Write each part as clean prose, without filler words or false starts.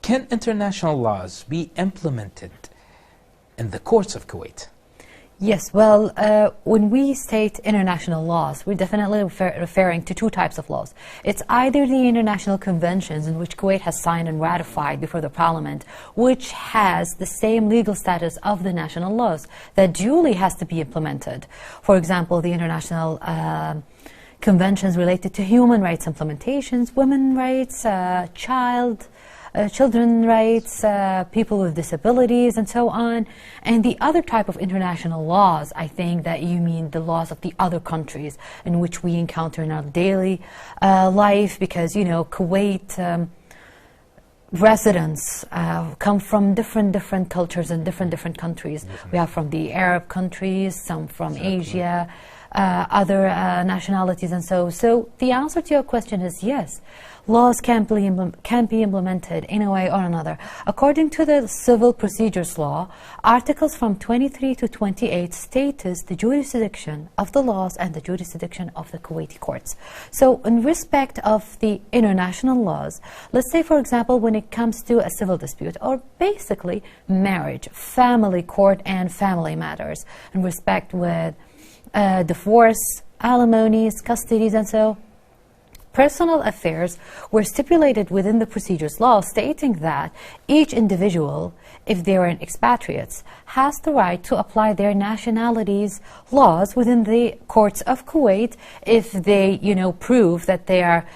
Can international laws be implemented in the courts of Kuwait? Yes, well, when we state international laws, we're definitely referring to two types of laws. It's either the international conventions in which Kuwait has signed and ratified before the parliament, which has the same legal status of the national laws that duly has to be implemented. For example, the international conventions related to human rights implementations, women's rights, children's rights, people with disabilities, and so on. And the other type of international laws, I think that you mean the laws of the other countries in which we encounter in our daily life, because, you know, Kuwait residents come from different cultures and different countries. We have from the Arab countries, some from Asia, other nationalities, and so the answer to your question is yes. Laws can be implemented in a way or another. According to the Civil Procedures Law, articles from 23 to 28 status the jurisdiction of the laws and the jurisdiction of the Kuwaiti courts. So in respect of the international laws, let's say, for example, when it comes to a civil dispute, or basically marriage, family court and family matters, in respect with divorce, alimonies, custodies, and so personal affairs were stipulated within the procedures law, stating that each individual, if they are expatriates, has the right to apply their nationality's laws within the courts of Kuwait if they, you know, prove that they are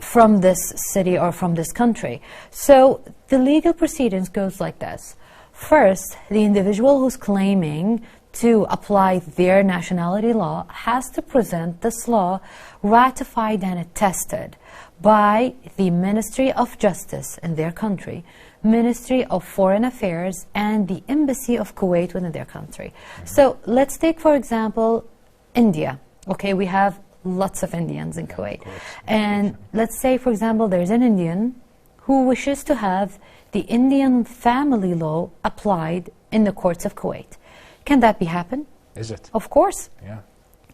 from this city or from this country. So the legal proceedings goes like this. First, the individual who's claiming to apply their nationality law has to present this law ratified and attested by the Ministry of Justice in their country, Ministry of Foreign Affairs, and the Embassy of Kuwait within their country. So let's take, for example, India. Okay, we have lots of Indians in Kuwait. And let's say, for example, there's an Indian who wishes to have the Indian family law applied in the courts of Kuwait. Can that be happen? Is it? Of course. Yeah.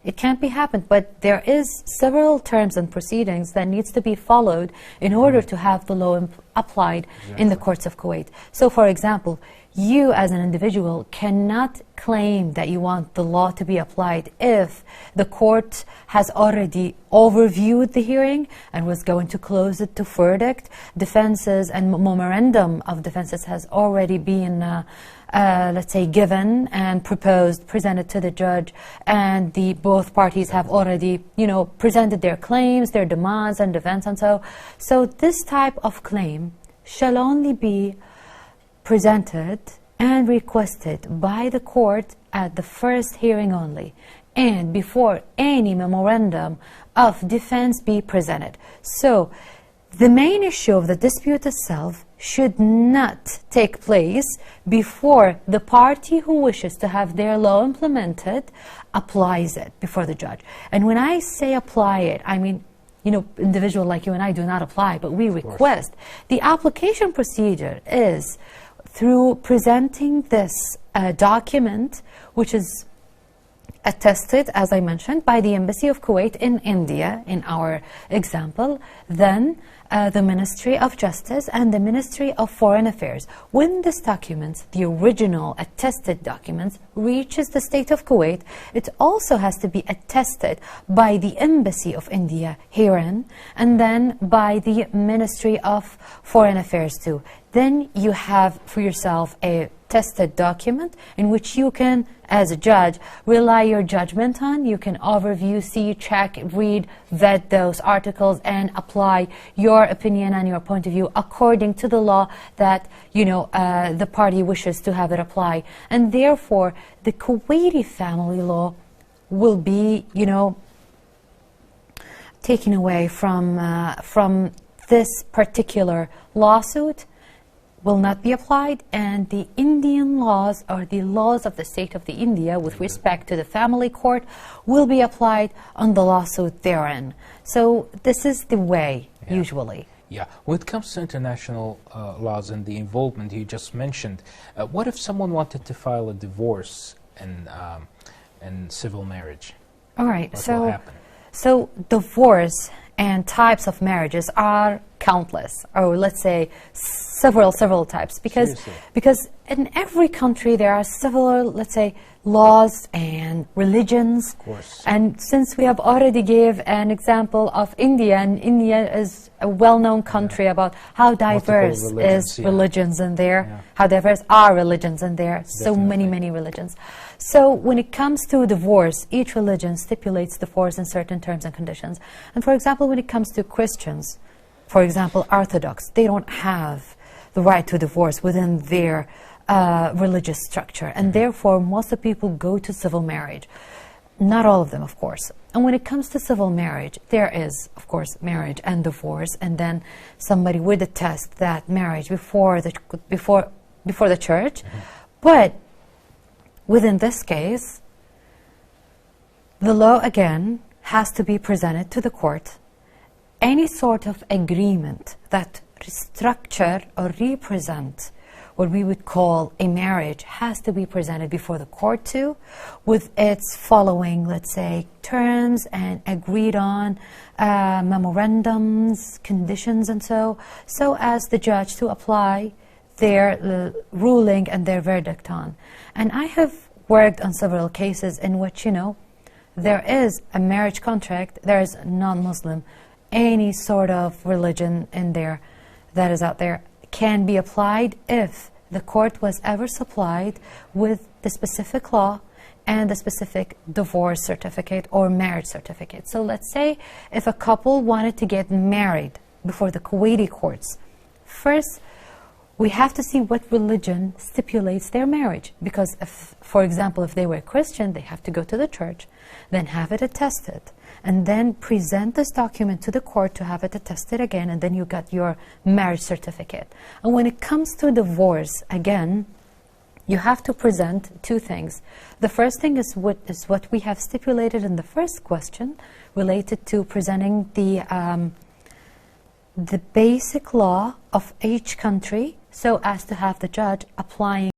It can't be happened, but there is several terms and proceedings that needs to be followed in order to have the law applied in the courts of Kuwait. So, for example, you as an individual cannot claim that you want the law to be applied if the court has already overviewed the hearing and was going to close it to verdict. Defenses and memorandum of defenses has already been let's say given and proposed, presented to the judge, and the both parties have already, you know, presented their claims, their demands and defense, and so this type of claim shall only be presented and requested by the court at the first hearing only, and before any memorandum of defense be presented. So the main issue of the dispute itself should not take place before the party who wishes to have their law implemented applies it before the judge. And when I say apply it, I mean, you know, individual like you and I do not apply, but we request. The application procedure is through presenting this document, which is attested, as I mentioned, by the Embassy of Kuwait in India, in our example, then the Ministry of Justice and the Ministry of Foreign Affairs. When this document, the original attested documents, reaches the state of Kuwait, it also has to be attested by the Embassy of India herein, and then by the Ministry of Foreign Affairs too. Then you have for yourself a tested document in which you can, as a judge, rely your judgment on. You can overview, see, check, read, vet those articles, and apply your opinion and your point of view according to the law that, you know, the party wishes to have it apply. And therefore, the Kuwaiti family law will be, you know, taken away from this particular lawsuit, will not be applied, and the Indian laws, or the laws of the state of the India with respect to the family court, will be applied on the lawsuit therein. So this is the way, usually. Yeah. When it comes to international laws and the involvement you just mentioned, what if someone wanted to file a divorce and civil marriage? All right. What will happen? So divorce and types of marriages are countless, or let's say several types, because in every country there are several, let's say, laws and religions. Of course. And since we have already gave an example of India, and India is a well-known country about how diverse is religions in there, how diverse are religions in there, so many religions. So when it comes to divorce, each religion stipulates divorce in certain terms and conditions. And for example, when it comes to Christians, for example, Orthodox, they don't have the right to divorce within their religious structure, and therefore most of the people go to civil marriage. Not all of them, of course. And when it comes to civil marriage, there is, of course, marriage and divorce, and then somebody would attest that marriage before the church. But within this case, the law again has to be presented to the court. Any sort of agreement that structure or represent what we would call a marriage has to be presented before the court too, with its following, let's say, terms and agreed on memorandums, conditions, and so as the judge to apply their ruling and their verdict on. And I have worked on several cases in which, there is a marriage contract, there is non-Muslim, any sort of religion in there that is out there can be applied if the court was ever supplied with the specific law and the specific divorce certificate or marriage certificate. So let's say if a couple wanted to get married before the Kuwaiti courts, first we have to see what religion stipulates their marriage, because if, for example, if they were Christian, they have to go to the church, then have it attested, and then present this document to the court to have it attested again, and then you got your marriage certificate. And when it comes to divorce, again, you have to present two things. The first thing is what we have stipulated in the first question, related to presenting the basic law of each country, so as to have the judge applying